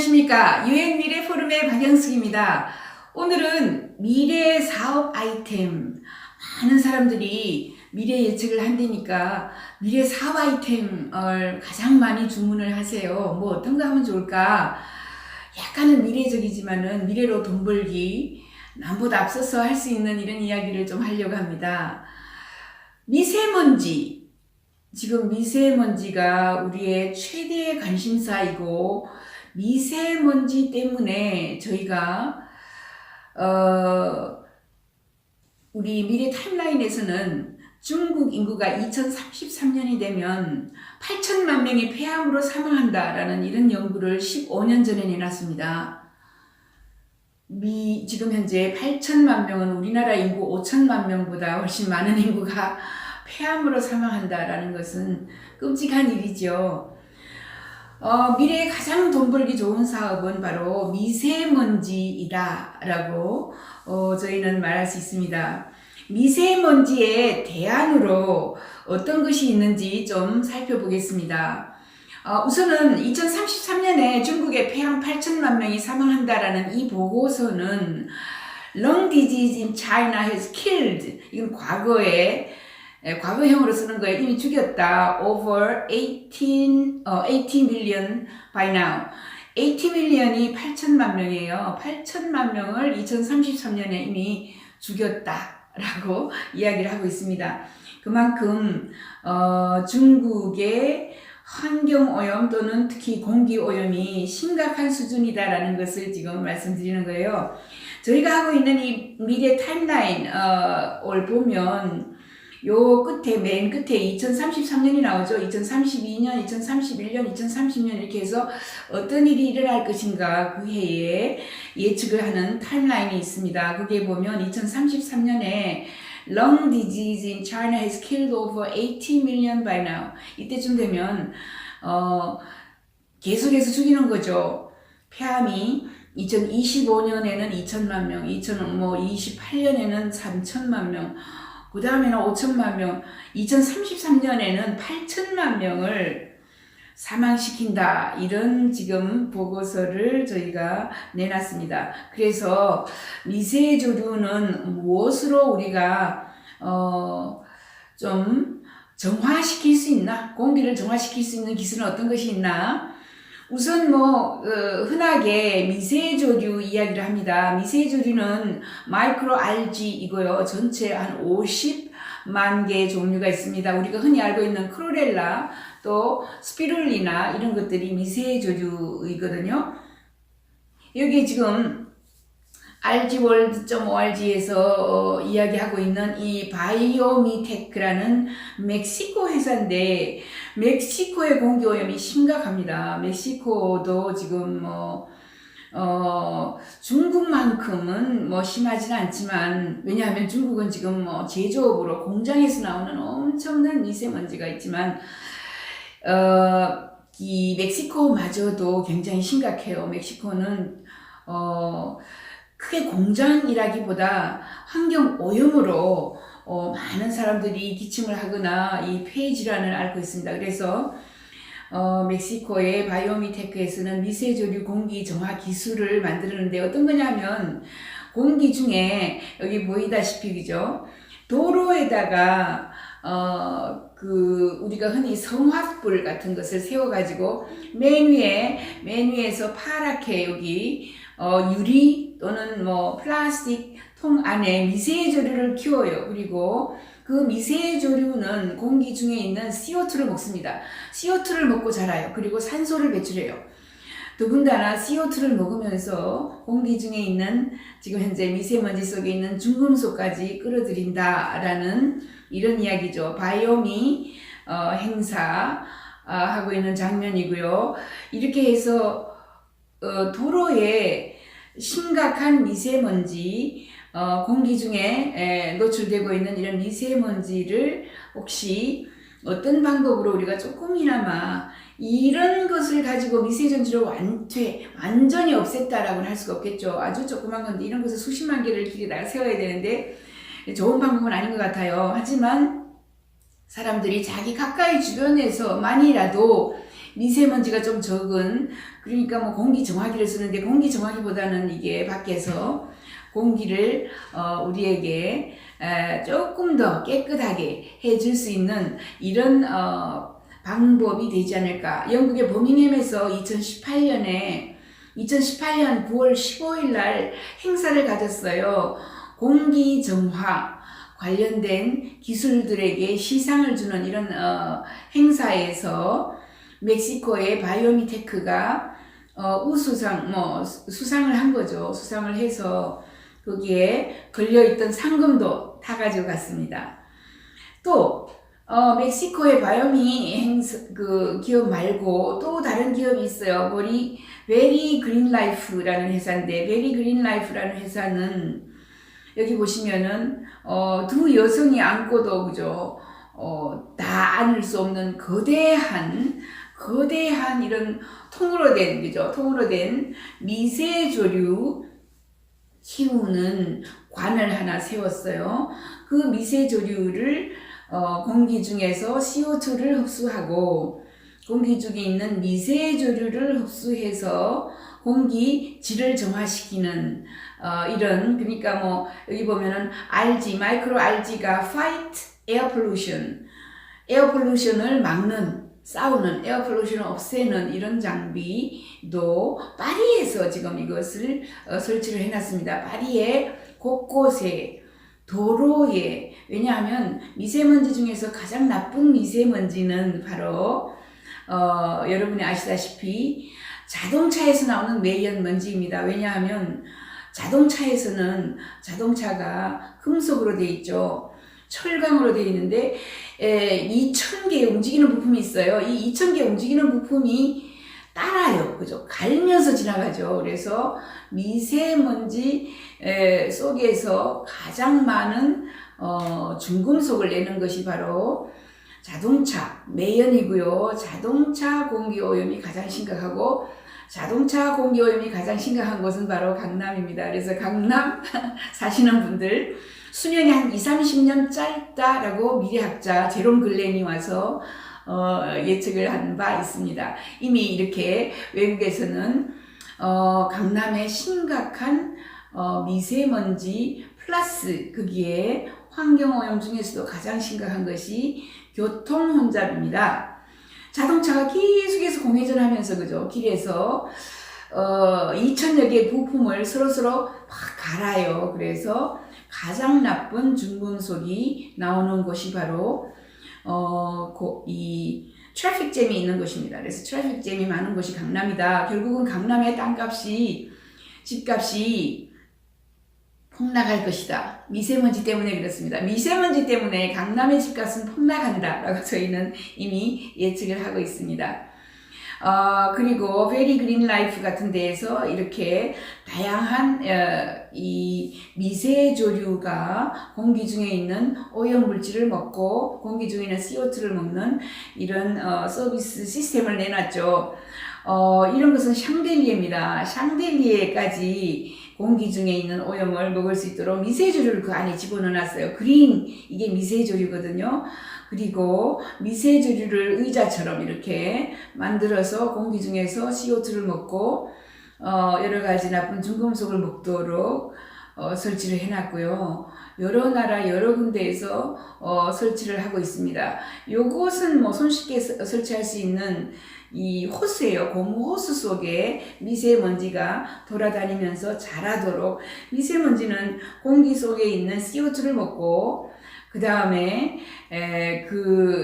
안녕하십니까. 유엔 미래 포럼의 박영숙입니다. 오늘은 미래 사업 아이템, 많은 사람들이 미래 예측을 한다니까 미래 사업 아이템을 가장 많이 주문을 하세요. 뭐 어떤 거 하면 좋을까? 약간은 미래적이지만은 미래로 돈 벌기, 남보다 앞서서 할 수 있는 이런 이야기를 좀 하려고 합니다. 미세먼지. 지금 미세먼지가 우리의 최대의 관심사이고, 미세먼지 때문에 저희가 우리 미래 타임라인에서는 중국 인구가 2033년이 되면 8천만 명이 폐암으로 사망한다라는 이런 연구를 15년 전에 내놨습니다. 지금 현재 8천만 명은 우리나라 인구 5천만 명보다 훨씬 많은 인구가 폐암으로 사망한다라는 것은 끔찍한 일이죠. 미래에 가장 돈 벌기 좋은 사업은 바로 미세먼지이다라고 저희는 말할 수 있습니다. 미세먼지의 대안으로 어떤 것이 있는지 좀 살펴보겠습니다. 우선은 2033년에 중국의 폐암 8천만 명이 사망한다라는 이 보고서는 Lung disease in China has killed, 이건 과거형으로 쓰는 거예요. 이미 죽였다. Over 80 million by now. 80 million이 8천만 명이에요. 8천만 명을 2033년에 이미 죽였다라고 이야기를 하고 있습니다. 그만큼 중국의 환경오염 또는 특히 공기오염이 심각한 수준이다라는 것을 지금 말씀드리는 거예요. 저희가 하고 있는 이 미래 타임라인을 보면 요 끝에, 맨 끝에 2033년이 나오죠. 2032년, 2031년, 2030년 이렇게 해서 어떤 일이 일어날 것인가 그 해에 예측을 하는 타임라인이 있습니다. 그게 보면 2033년에 Lung disease in China has killed over 80 million by now. 이때쯤 되면 계속해서 죽이는 거죠. 폐암이 2025년에는 2천만 명, 2028년에는 3천만 명, 그 다음에는 5천만 명, 2033년에는 8천만 명을 사망시킨다. 이런 지금 보고서를 저희가 내놨습니다. 그래서 미세조류는 무엇으로 우리가 좀 정화시킬 수 있나? 공기를 정화시킬 수 있는 기술은 어떤 것이 있나? 우선 흔하게 미세조류 이야기를 합니다. 미세조류는 마이크로 알지이고요. 전체 한 50만 개 종류가 있습니다. 우리가 흔히 알고 있는 크로렐라, 또 스피룰리나 이런 것들이 미세조류이거든요. 여기 지금 RGworld.org에서 이야기하고 있는 이 바이오미테크라는 멕시코 회사인데, 멕시코의 공기오염이 심각합니다. 멕시코도 지금 중국만큼은 심하지는 않지만, 왜냐하면 중국은 지금 제조업으로 공장에서 나오는 엄청난 미세먼지가 있지만, 이 멕시코마저도 굉장히 심각해요. 멕시코는 크게 공장이라기보다 환경 오염으로 많은 사람들이 기침을 하거나 이 폐 질환을 앓고 있습니다. 그래서 멕시코의 바이오미테크에서는 미세조류 공기 정화 기술을 만드는데 어떤 거냐면, 공기 중에 여기 보이다시피 그죠? 도로에다가 우리가 흔히 성화불 같은 것을 세워가지고 맨 위에서 파랗게 여기 유리 또는 플라스틱 통 안에 미세조류를 키워요. 그리고 그 미세조류는 공기 중에 있는 CO2를 먹습니다. CO2를 먹고 자라요. 그리고 산소를 배출해요. 더군다나 CO2를 먹으면서 공기 중에 있는 지금 현재 미세먼지 속에 있는 중금속까지 끌어들인다라는 이런 이야기죠. 바이오미 행사하고 있는 장면이고요. 이렇게 해서 도로에 심각한 미세먼지, 공기 중에 노출되고 있는 이런 미세먼지를 혹시 어떤 방법으로 우리가 조금이나마 이런 것을 가지고 미세먼지를 완전히 없앴다라고는 할 수가 없겠죠. 아주 조그만 건데 이런 것을 수십만 개를 길에다가 세워야 되는데 좋은 방법은 아닌 것 같아요. 하지만 사람들이 자기 가까이 주변에서만이라도 미세먼지가 좀 적은, 그러니까 뭐 공기 정화기를 쓰는데 공기 정화기보다는 이게 밖에서 공기를 우리에게 조금 더 깨끗하게 해줄 수 있는 이런 방법이 되지 않을까. 영국의 버밍엄에서 2018년 9월 15일 날 행사를 가졌어요. 공기 정화 관련된 기술들에게 시상을 주는 이런 행사에서 멕시코의 바이오미테크가 수상을 한 거죠. 수상을 해서 거기에 걸려있던 상금도 타가지고 갔습니다. 또 멕시코의 바이오미 기업 말고 또 다른 기업이 있어요. 베리 그린 라이프라는 회사인데, 베리 그린 라이프라는 회사는 여기 보시면은 두 여성이 안고도 그죠, 다 안을 수 없는 거대한 이런 통으로 된 미세조류 키우는 관을 하나 세웠어요. 그 미세조류를 공기 중에서 CO2를 흡수하고, 공기 중에 있는 미세조류를 흡수해서 공기 질을 정화시키는 이런, 그러니까 뭐 여기 보면은 마이크로 알지가 fight air pollution, 에어 pollution을 막는, 싸우는, 에어 pollution을 없애는 이런 장비도 파리에서 지금 이것을 설치를 해놨습니다. 파리의 곳곳에, 도로에. 왜냐하면 미세먼지 중에서 가장 나쁜 미세먼지는 바로 여러분이 아시다시피 자동차에서 나오는 매연 먼지입니다. 왜냐하면 자동차에서는 자동차가 금속으로 되어 있죠. 철강으로 되어 있는데 2,000개 움직이는 부품이 있어요. 이 2,000개 움직이는 부품이 따라요. 그죠? 갈면서 지나가죠. 그래서 미세먼지 속에서 가장 많은 중금속을 내는 것이 바로 자동차 매연이고요. 자동차 공기오염이 가장 심각하고, 자동차 공기오염이 가장 심각한 곳은 바로 강남입니다. 그래서 강남 사시는 분들, 수명이 한 20-30년 짧다라고 미래학자 제롬 글렌이 와서 예측을 한 바 있습니다. 이미 이렇게 외국에서는 강남의 심각한 미세먼지 플러스 거기에 환경오염 중에서도 가장 심각한 것이 교통혼잡입니다. 자동차가 계속해서 공회전하면서 그죠, 길에서 2,000여 개의 부품을 서로 막 갈아요. 그래서 가장 나쁜 중금속이 나오는 곳이 바로 이 트래픽잼이 있는 곳입니다. 그래서 트래픽잼이 많은 곳이 강남이다. 결국은 강남의 집값이 폭락할 것이다. 미세먼지 때문에 그렇습니다. 미세먼지 때문에 강남의 집값은 폭락한다 라고 저희는 이미 예측을 하고 있습니다. 그리고 베리 그린 라이프 같은 데에서 이렇게 다양한 이 미세조류가 공기 중에 있는 오염물질을 먹고 공기 중에 있는 CO2를 먹는 이런 서비스 시스템을 내놨죠. 이런 것은 샹델리에입니다. 샹델리에까지 공기 중에 있는 오염을 먹을 수 있도록 미세조류를 그 안에 집어넣어놨어요. 이게 미세조류거든요. 그리고 미세조류를 의자처럼 이렇게 만들어서 공기 중에서 CO2를 먹고 여러 가지 나쁜 중금속을 먹도록 설치를 해놨고요. 여러 나라 여러 군데에서 설치를 하고 있습니다. 요것은 뭐 손쉽게 설치할 수 있는 이 호스예요. 고무 호스 속에 미세먼지가 돌아다니면서 자라도록. 미세먼지는 공기 속에 있는 CO2를 먹고, 그 다음에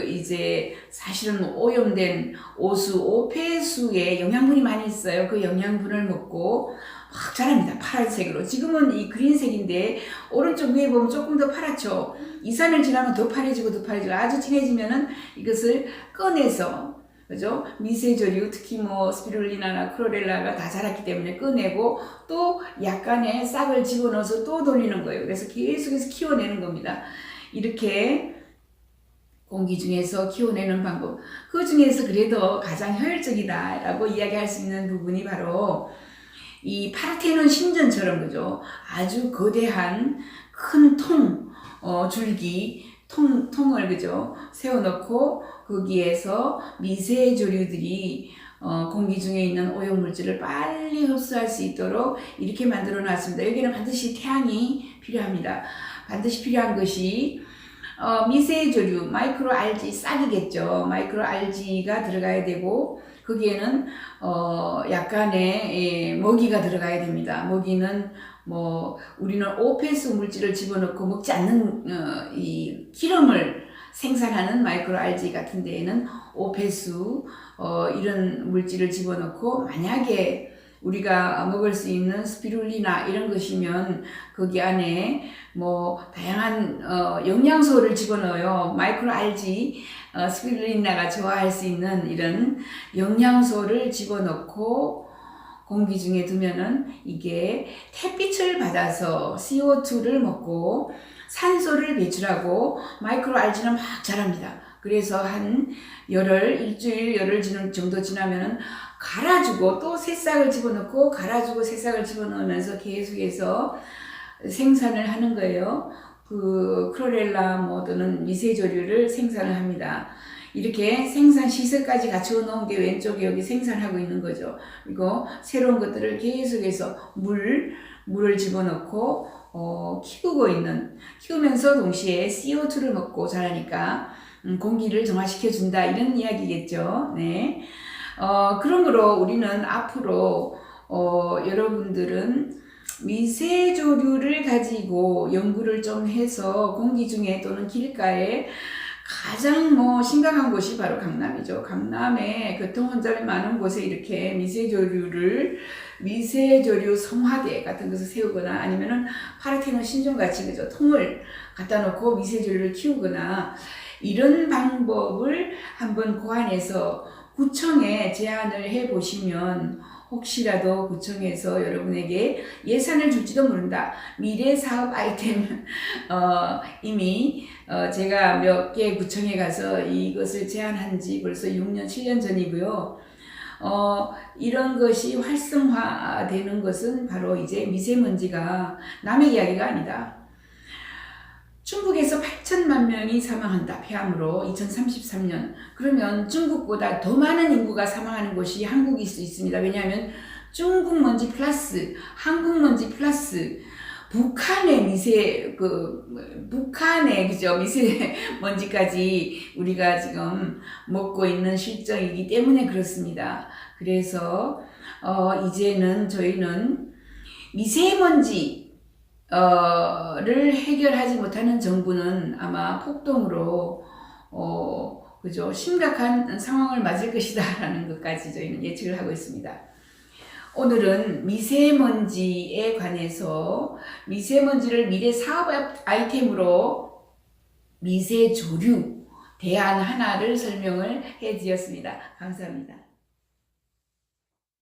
이제 사실은 오염된 오폐수에 영양분이 많이 있어요. 그 영양분을 먹고 막 자랍니다. 파란색으로. 지금은 이 그린색인데 오른쪽 위에 보면 조금 더 파랗죠. 2-3일 지나면 더 파래지고 아주 진해지면은 이것을 꺼내서, 그죠? 미세조류, 특히 뭐 스피룰리나나 크로렐라가 다 자랐기 때문에 꺼내고 또 약간의 싹을 집어넣어서 또 돌리는 거예요. 그래서 계속해서 키워내는 겁니다. 이렇게 공기 중에서 키워내는 방법, 그 중에서 그래도 가장 효율적이다라고 이야기할 수 있는 부분이 바로 이 파르테논 신전처럼, 그죠? 아주 거대한 큰 줄기, 통을 그죠 세워놓고 거기에서 미세 조류들이 공기 중에 있는 오염물질을 빨리 흡수할 수 있도록 이렇게 만들어 놨습니다. 여기는 반드시 태양이 필요합니다. 반드시 필요한 것이 미세조류, 마이크로알지, 싹이겠죠. 마이크로알지가 들어가야 되고 거기에는 약간의 먹이가 들어가야 됩니다. 먹이는 우리는 오페수 물질을 집어넣고 먹지 않는 이 기름을 생산하는 마이크로알지 같은 데에는 오페수 이런 물질을 집어넣고 만약에 우리가 먹을 수 있는 스피룰리나 이런 것이면 거기 안에 다양한 영양소를 집어넣어요. 마이크로알지 스피룰리나가 좋아할 수 있는 이런 영양소를 집어넣고 공기 중에 두면은 이게 햇빛을 받아서 CO2를 먹고 산소를 배출하고 마이크로알지는 막 자랍니다. 그래서 한 일주일 열흘 정도 지나면은 갈아주고 또 새싹을 집어넣고 갈아주고 새싹을 집어넣으면서 계속해서 생산을 하는 거예요. 그 크로렐라 또는 미세조류를 생산을 합니다. 이렇게 생산 시설까지 갖추어 놓은 게 왼쪽에 여기 생산하고 있는 거죠. 그리고 새로운 것들을 계속해서 물을 집어넣고 키우면서 동시에 CO2를 먹고 자라니까 공기를 정화시켜 준다 이런 이야기겠죠. 네. 그러므로 우리는 앞으로 여러분들은 미세조류를 가지고 연구를 좀 해서 공기 중에 또는 길가에 가장 심각한 곳이 바로 강남이죠. 강남에 교통혼잡이 많은 곳에 이렇게 미세조류 성화대 같은 것을 세우거나 아니면은 파르테논 신전같이 그죠 통을 갖다 놓고 미세조류를 키우거나 이런 방법을 한번 고안해서 구청에 제안을 해 보시면 혹시라도 구청에서 여러분에게 예산을 줄지도 모른다. 미래 사업 아이템 이미 제가 몇 개 구청에 가서 이것을 제안한 지 벌써 6년, 7년 전이고요. 이런 것이 활성화되는 것은 바로 이제 미세먼지가 남의 이야기가 아니다. 중국에서 8천만 명이 사망한다. 폐암으로 2033년. 그러면 중국보다 더 많은 인구가 사망하는 곳이 한국일 수 있습니다. 왜냐하면 중국 먼지 플러스 한국 먼지 플러스 북한의 미세먼지까지 우리가 지금 먹고 있는 실정이기 때문에 그렇습니다. 그래서 이제는 저희는 미세먼지 를 해결하지 못하는 정부는 아마 폭동으로 그죠 심각한 상황을 맞을 것이다 라는 것까지 저희는 예측을 하고 있습니다. 오늘은 미세먼지에 관해서 미세먼지를 미래 사업 아이템으로 미세조류 대안 하나를 설명을 해 드렸습니다. 감사합니다.